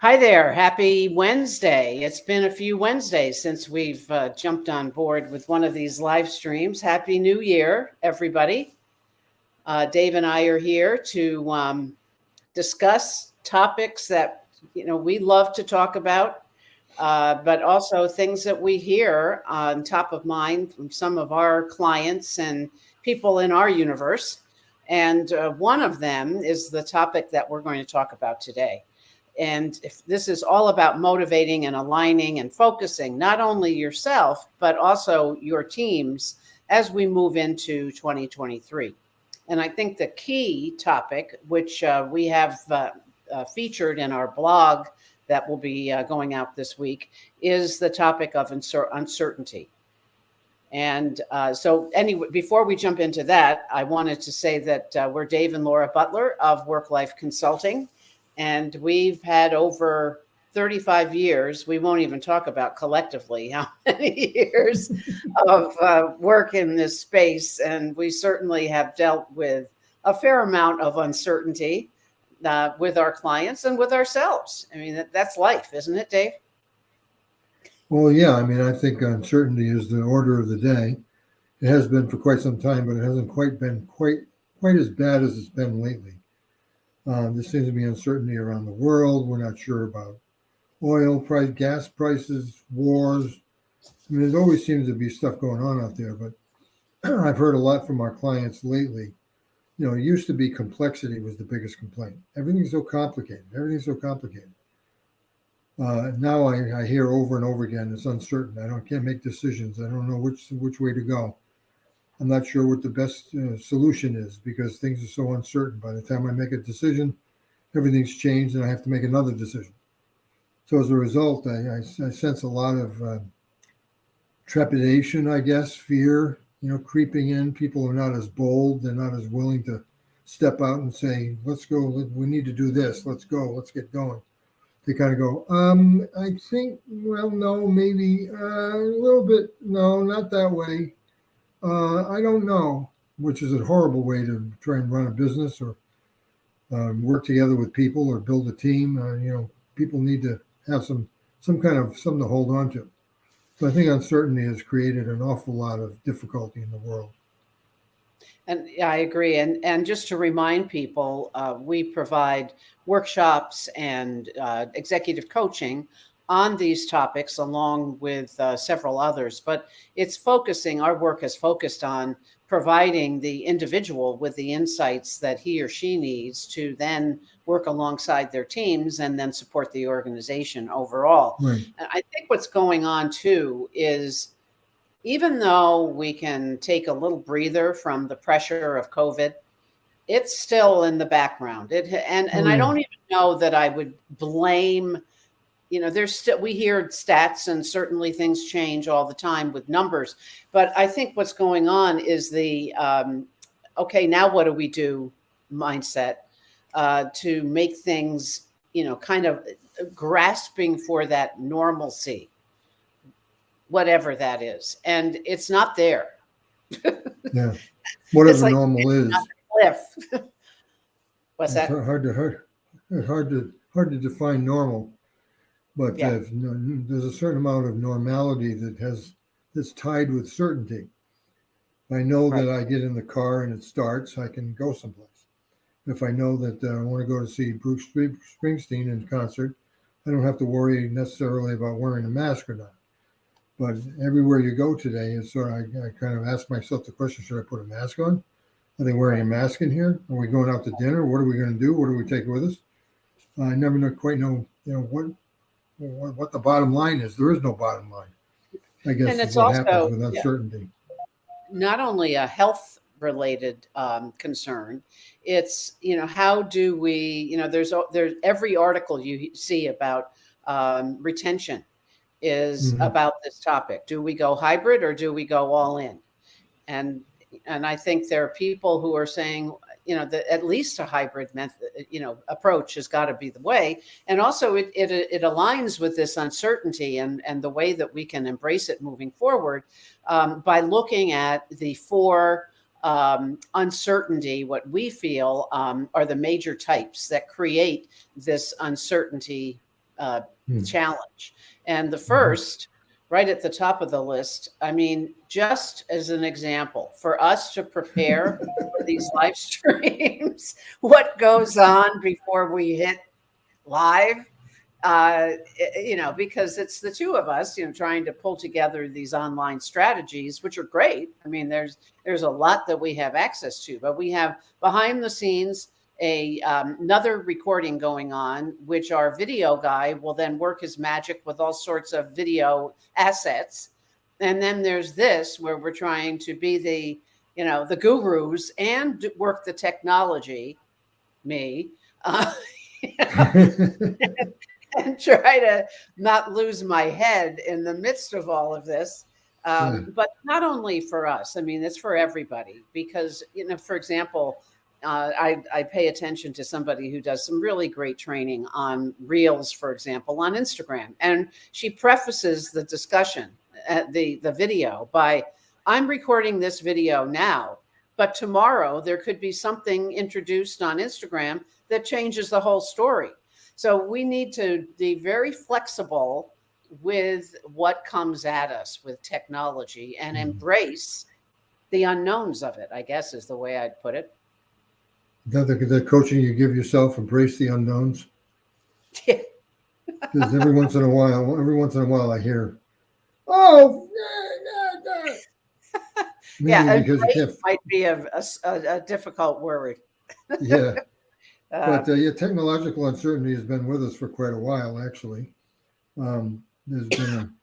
Hi there. Happy Wednesday. It's been a few Wednesdays since we've jumped on board with one of these live streams. Happy New Year, everybody. Dave and I are here to discuss topics that we love to talk about, but also things that we hear on top of mind from some of our clients and people in our universe. And one of them is the topic that we're going to talk about today. And if this is all about motivating and aligning and focusing not only yourself, but also your teams as we move into 2023. And I think the key topic, which we have featured in our blog that will be going out this week, is the topic of uncertainty. And so, anyway, before we jump into that, I wanted to say that we're Dave and Laura Butler of Work Life Consulting. And we've had over 35 years, we won't even talk about collectively how many years of work in this space. And we certainly have dealt with a fair amount of uncertainty with our clients and with ourselves. I mean, that's life, isn't it, Dave? Well, yeah, I think uncertainty is the order of the day. It has been for quite some time, but it hasn't quite been quite as bad as it's been lately. There seems to be uncertainty around the world. We're not sure about oil price, gas prices, wars. There always seems to be stuff going on out there, but I've heard a lot from our clients lately. It used to be complexity was the biggest complaint. Everything's so complicated. Everything's so complicated. Now I hear over and over again, it's uncertain. Can't make decisions. I don't know which way to go. I'm not sure what the best solution is because things are so uncertain. By the time I make a decision, everything's changed and I have to make another decision. So as a result, I sense a lot of trepidation, I guess, fear, creeping in. People are not as bold. They're not as willing to step out and say, let's go. We need to do this. Let's go. Let's get going. They kind of go, I think, well, no, maybe a little bit. No, not that way. I don't know, which is a horrible way to try and run a business or work together with people or build a team. People need to have some kind of something to hold on to. So I think uncertainty has created an awful lot of difficulty in the world. And yeah, I agree. And just to remind people, we provide workshops and executive coaching on these topics along with several others. But our work is focused on providing the individual with the insights that he or she needs to then work alongside their teams and then support the organization overall. Right. And I think what's going on too is even though we can take a little breather from the pressure of COVID, it's still in the background. And I don't even know that I would blame, we hear stats and certainly things change all the time with numbers. But I think what's going on is the, okay, now what do we do mindset to make things, kind of grasping for that normalcy, whatever that is. And it's not there. Yeah. Whatever like normal is. Cliff. What's that? It's hard to define normal, but Yeah. there's a certain amount of normality that's tied with certainty. If I know Right. that I get in the car and it starts, I can go someplace. If I know that I want to go to see Bruce Springsteen in concert, I don't have to worry necessarily about wearing a mask or not. But everywhere you go today, it's sort of, I kind of ask myself the question, should I put a mask on? Are they wearing a mask in here? Are we going out to dinner? What are we going to do? What do we take with us? I never quite know, what the bottom line is. There is no bottom line, I guess, And is it's what also happens with uncertainty. not only a health related concern, it's, how do we, there's every article you see about retention is Mm-hmm. about this topic. Do we go hybrid or do we go all in? And I think there are people who are saying, that at least a hybrid method, approach has got to be the way. And also it aligns with this uncertainty and the way that we can embrace it moving forward by looking at the four uncertainty, what we feel are the major types that create this uncertainty challenge. And the first, right at the top of the list, I mean, just as an example, for us to prepare for these live streams, what goes on before we hit live, because it's the two of us, trying to pull together these online strategies, which are great. I mean, there's a lot that we have access to, but we have behind the scenes another recording going on, which our video guy will then work his magic with all sorts of video assets. And then there's this where we're trying to be the gurus and work the technology, me, and try to not lose my head in the midst of all of this. But not only for us, I mean, it's for everybody, because, for example, I pay attention to somebody who does some really great training on Reels, for example, on Instagram. And she prefaces the discussion, the video, by, I'm recording this video now, but tomorrow there could be something introduced on Instagram that changes the whole story. So we need to be very flexible with what comes at us with technology and embrace the unknowns of it, I guess is the way I'd put it. The coaching you give yourself, embrace the unknowns. Yeah. Because every once in a while I hear, oh, yeah, because it might be a difficult word. Yeah. But technological uncertainty has been with us for quite a while, actually. There's been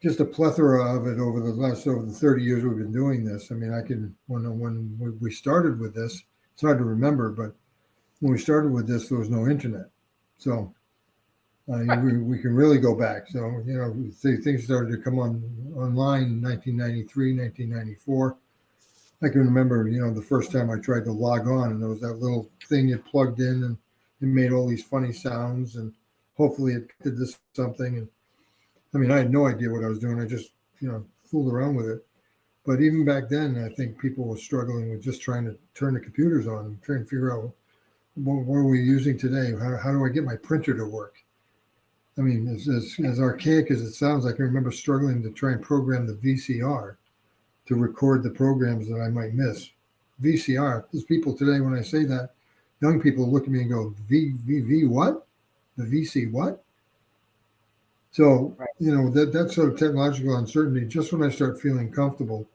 just a plethora of it over the 30 years we've been doing this. I mean, when we started with this, it's hard to remember, but when we started with this, there was no internet. So we can really go back. So, things started to come online in 1993, 1994. I can remember, the first time I tried to log on, and there was that little thing you plugged in, and it made all these funny sounds, and hopefully it did this something. And I mean, I had no idea what I was doing. I just, fooled around with it. But even back then, I think people were struggling with just trying to turn the computers on and trying to figure out what are we using today? How do I get my printer to work? I mean, as archaic as it sounds, I can remember struggling to try and program the VCR to record the programs that I might miss. VCR. There's people today, when I say that, young people look at me and go, V what? The VC what? So, that sort of technological uncertainty, just when I start feeling comfortable,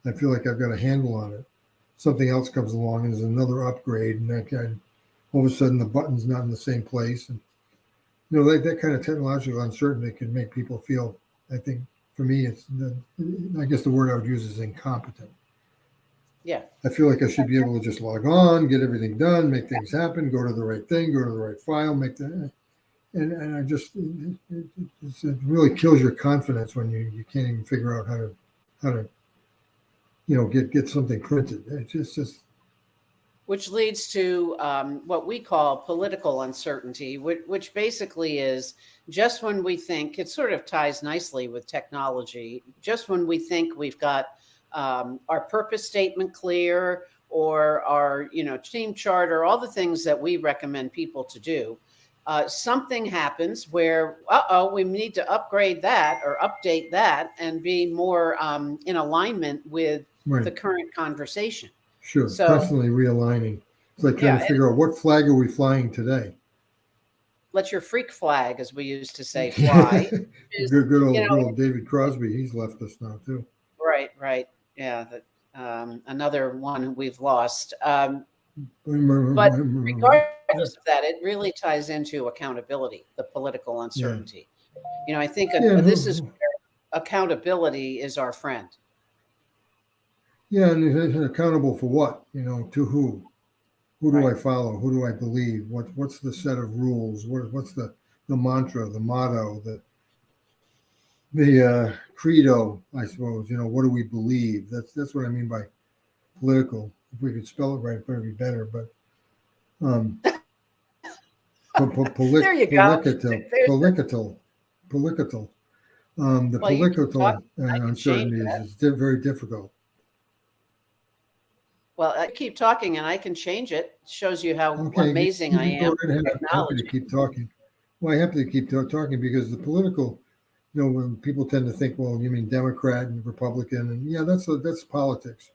I feel like I've got a handle on it. Something else comes along and there's another upgrade, and all of a sudden the button's not in the same place. And, that kind of technological uncertainty can make people feel, I think, for me, I guess the word I would use is incompetent. Yeah. I feel like I should be able to just log on, get everything done, make things happen, go to the right thing, go to the right file, and I just, it really kills your confidence when you can't even figure out how to get something printed. It's just. Which leads to what we call political uncertainty, which basically is just when we think, it sort of ties nicely with technology, just when we think we've got our purpose statement clear, or our team charter, all the things that we recommend people to do, something happens where, we need to upgrade that or update that and be more in alignment with the current conversation. Sure, so, constantly realigning. It's like trying to figure out what flag are we flying today. Let your freak flag, as we used to say, fly. good old David Crosby. He's left us now too. Right. Yeah, another one we've lost. But regardless of that, it really ties into accountability, the political uncertainty. Yeah. I think this is where accountability is our friend. Yeah, and accountable for what? To who? Who do I follow? Who do I believe? What's the set of rules? What's the mantra, the motto, the credo? I suppose. What do we believe? That's what I mean by political. If we could spell it right, it would be better. But there you go. Political. The political uncertainty is very difficult. Well, I keep talking and I can change it. Shows you how amazing I am. Happy to keep talking. Well, I have to keep talking because the political, when people tend to think, well, you mean Democrat and Republican, and yeah, that's politics.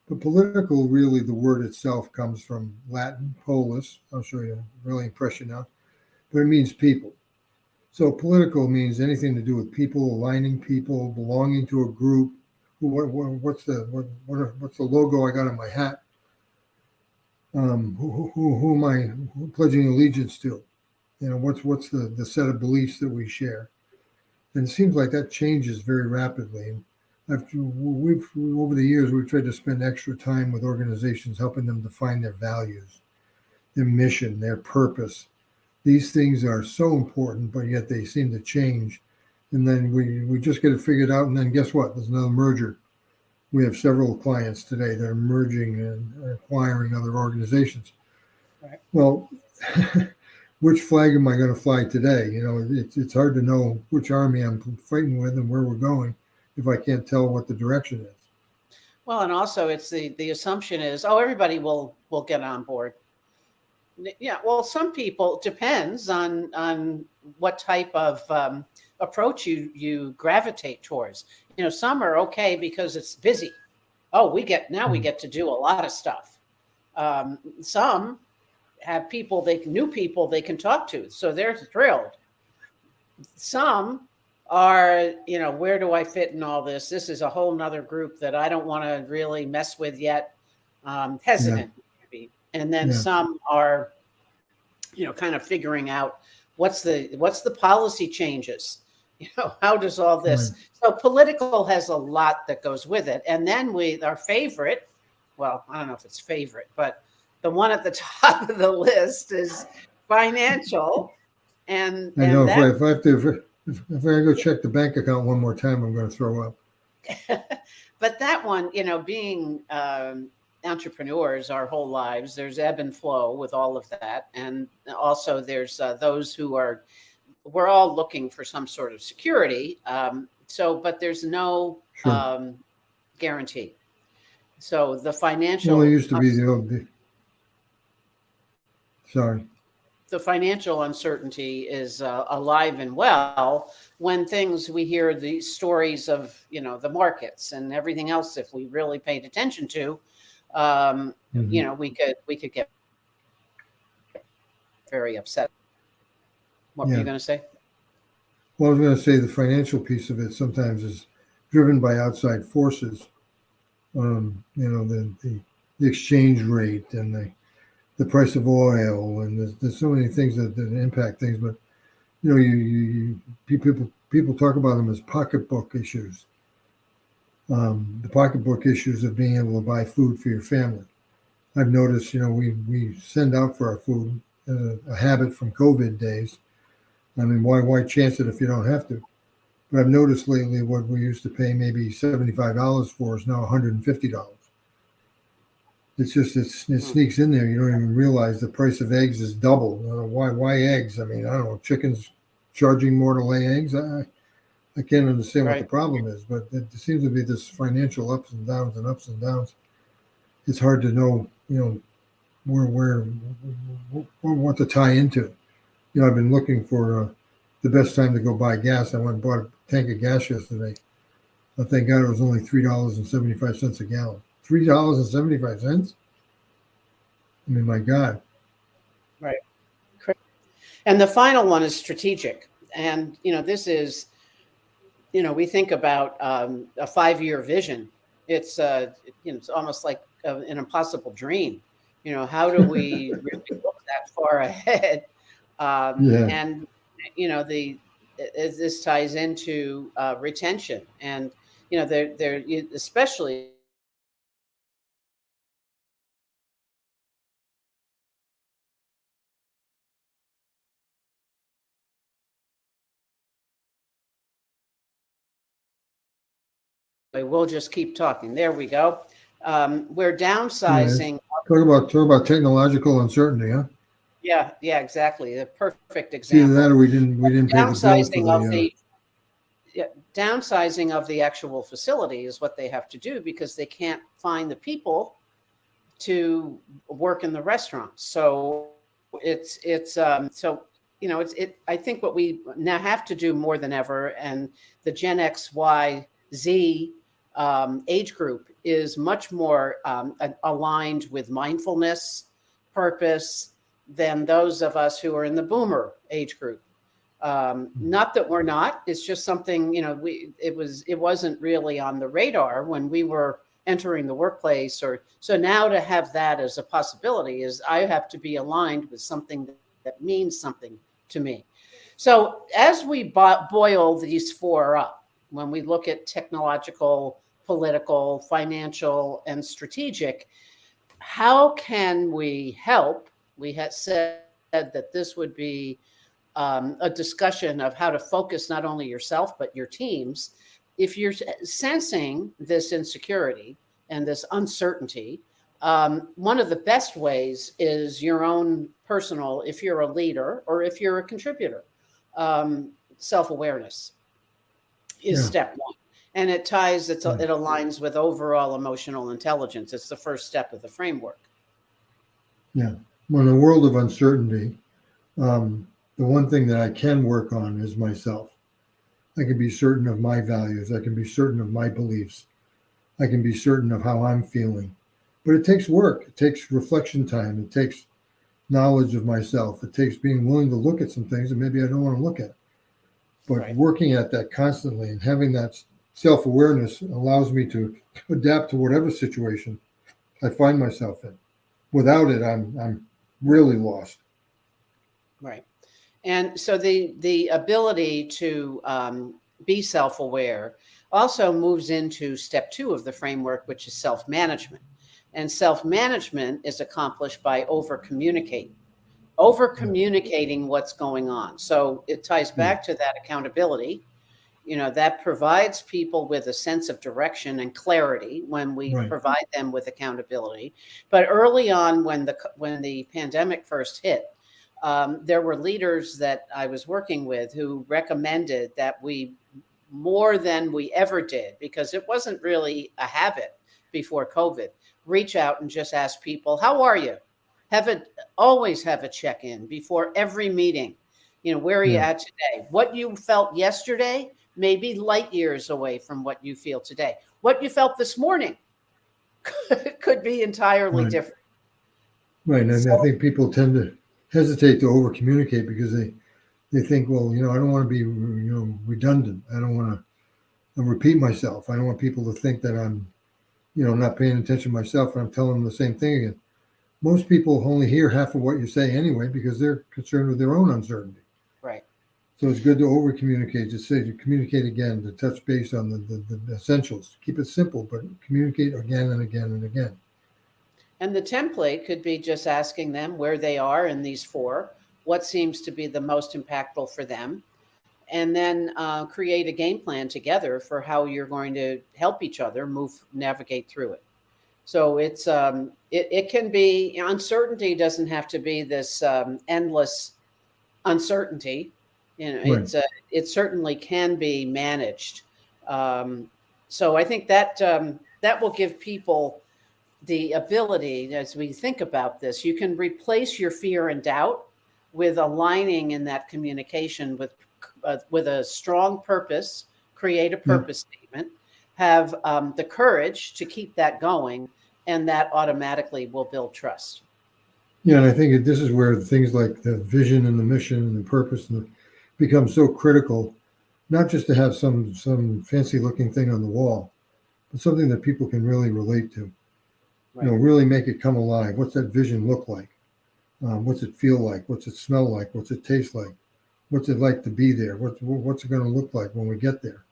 But political, really, the word itself comes from Latin, polis. I'll show you, really impress you now. But it means people. So political means anything to do with people, aligning people, belonging to a group. What's the logo I got on my hat? Who am I pledging allegiance to? What's the set of beliefs that we share? And it seems like that changes very rapidly. And we've over the years we've tried to spend extra time with organizations, helping them define their values, their mission, their purpose. These things are so important, but yet they seem to change. And then we just get it figured out, and then guess what? There's another merger. We have several clients today that are merging and acquiring other organizations. Right. Well, which flag am I going to fly today? It's hard to know which army I'm fighting with and where we're going if I can't tell what the direction is. Well, and also it's the assumption is, oh, everybody will get on board. Yeah, well, some people, depends on what type of approach you gravitate towards. Some are okay because it's busy. Oh, we get to do a lot of stuff. Some have new people they can talk to, so they're thrilled. Some are, where do I fit in all this? This is a whole nother group that I don't want to really mess with yet. Hesitant. Yeah. And then some are, kind of figuring out what's the policy changes. How does all this? Right. So political has a lot that goes with it. And then our favorite, well, I don't know if it's favorite, but the one at the top of the list is financial. And I know if I go check the bank account one more time, I'm going to throw up. But that one, being entrepreneurs our whole lives, there's ebb and flow with all of that. And also there's those who we're all looking for some sort of security. But there's no guarantee. So the financial. Well, it used to be sorry. The financial uncertainty is alive and well when we hear the stories of, the markets and everything else. If we really paid attention to, we could get very upset. What were you going to say? Well, I was going to say the financial piece of it sometimes is driven by outside forces. The exchange rate and the price of oil, and there's so many things that impact things. But people talk about them as pocketbook issues. The pocketbook issues of being able to buy food for your family. I've noticed, we send out for our food, a habit from COVID days. I mean, why chance it if you don't have to? But I've noticed lately what we used to pay maybe $75 for is now $150. It's just it sneaks in there. You don't even realize the price of eggs is double. Why eggs? I mean, I don't know. Chickens charging more to lay eggs. I can't understand what the problem is, but there seems to be this financial ups and downs and ups and downs. It's hard to know, where what to tie into. I've been looking for the best time to go buy gas. I went and bought a tank of gas yesterday. Thank God it was only $3.75 a gallon. $3.75. I mean, my God. Right. And the final one is strategic. And, this is, we think about a 5-year vision. It's, it's almost like an impossible dream. How do we really look that far ahead? And, this ties into retention. And, they're especially we'll just keep talking. There we go. We're downsizing. Talk about technological uncertainty, huh? Yeah, exactly. The perfect example. Either that or we didn't pay the bill for downsizing of the actual facility is what they have to do because they can't find the people to work in the restaurants. So it's so I think what we now have to do more than ever, and the Gen X, Y, Z age group is much more aligned with mindfulness, purpose than those of us who are in the boomer age group. Not that we're not, it's just something, it wasn't really on the radar when we were entering the workplace. So now to have that as a possibility is I have to be aligned with something that means something to me. So as we boil these four up, when we look at technological, political, financial, and strategic, how can we help? We had said that this would be a discussion of how to focus not only yourself, but your teams. If you're sensing this insecurity and this uncertainty, one of the best ways is your own personal, if you're a leader or if you're a contributor, self-awareness is step one. And it aligns with overall emotional intelligence. It's the first step of the framework. Yeah. Well, in a world of uncertainty, the one thing that I can work on is myself. I can be certain of my values. I can be certain of my beliefs. I can be certain of how I'm feeling. But it takes work. It takes reflection time. It takes knowledge of myself. It takes being willing to look at some things that maybe I don't want to look at. But working at that constantly and having that self-awareness allows me to adapt to whatever situation I find myself in. Without it, I'm really lost. Right. And so the ability to be self-aware also moves into step two of the framework, which is self-management. And self-management is accomplished by over-communicating what's going on. So it ties back to that accountability. That provides people with a sense of direction and clarity when we provide them with accountability. But early on, when the pandemic first hit, there were leaders that I was working with who recommended that we, more than we ever did, because it wasn't really a habit before COVID, reach out and just ask people, how are you? Always have a check-in before every meeting. Where are you at today? What you felt yesterday may be light years away from what you feel today. What you felt this morning could be entirely different. Right. And I think people tend to hesitate to over communicate because they think, well, I don't want to be, redundant. I don't want to repeat myself. I don't want people to think that I'm, not paying attention to myself and I'm telling them the same thing again. Most people only hear half of what you say anyway because they're concerned with their own uncertainty. Right. So it's good to over communicate, to communicate again, to touch base on the essentials. Keep it simple, but communicate again and again and again. And the template could be just asking them where they are in these four, what seems to be the most impactful for them, and then create a game plan together for how you're going to help each other navigate through it. So it's it can be, uncertainty doesn't have to be this endless uncertainty. It certainly can be managed. So I think that that will give people the ability, as we think about this, you can replace your fear and doubt with aligning in that communication with a strong purpose, create a purpose statement, have the courage to keep that going, and that automatically will build trust. Yeah, and I think this is where things like the vision and the mission and the purpose become so critical, not just to have some fancy looking thing on the wall, but something that people can really relate to. Right. Really make it come alive. What's that vision look like? What's it feel like? What's it smell like? What's it taste like? What's it like to be there? What's it going to look like when we get there?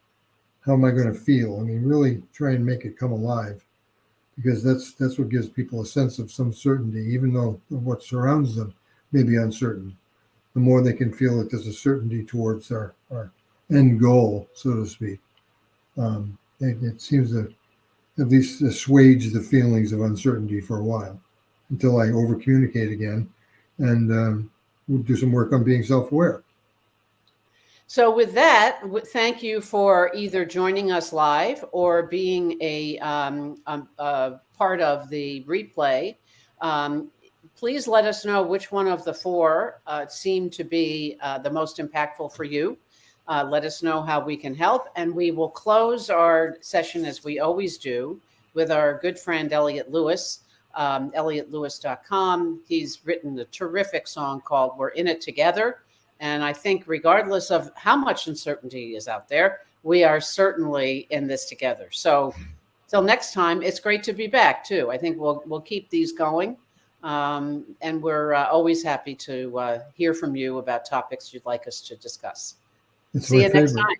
How am I going to feel? I mean, really try and make it come alive, because that's what gives people a sense of some certainty, even though what surrounds them may be uncertain. The more they can feel that there's a certainty towards our end goal, so to speak, it seems to at least assuage the feelings of uncertainty for a while, until I over communicate again, and we'll do some work on being self-aware. So with that, thank you for either joining us live or being a part of the replay. please let us know which one of the four seemed to be the most impactful for you. Let us know how we can help. And we will close our session, as we always do, with our good friend Elliot Lewis, elliotlewis.com. He's written a terrific song called We're in It Together. And I think regardless of how much uncertainty is out there, we are certainly in this together. So till next time, it's great to be back too. I think we'll keep these going. And we're always happy to hear from you about topics you'd like us to discuss. It's See my you next favorite. time.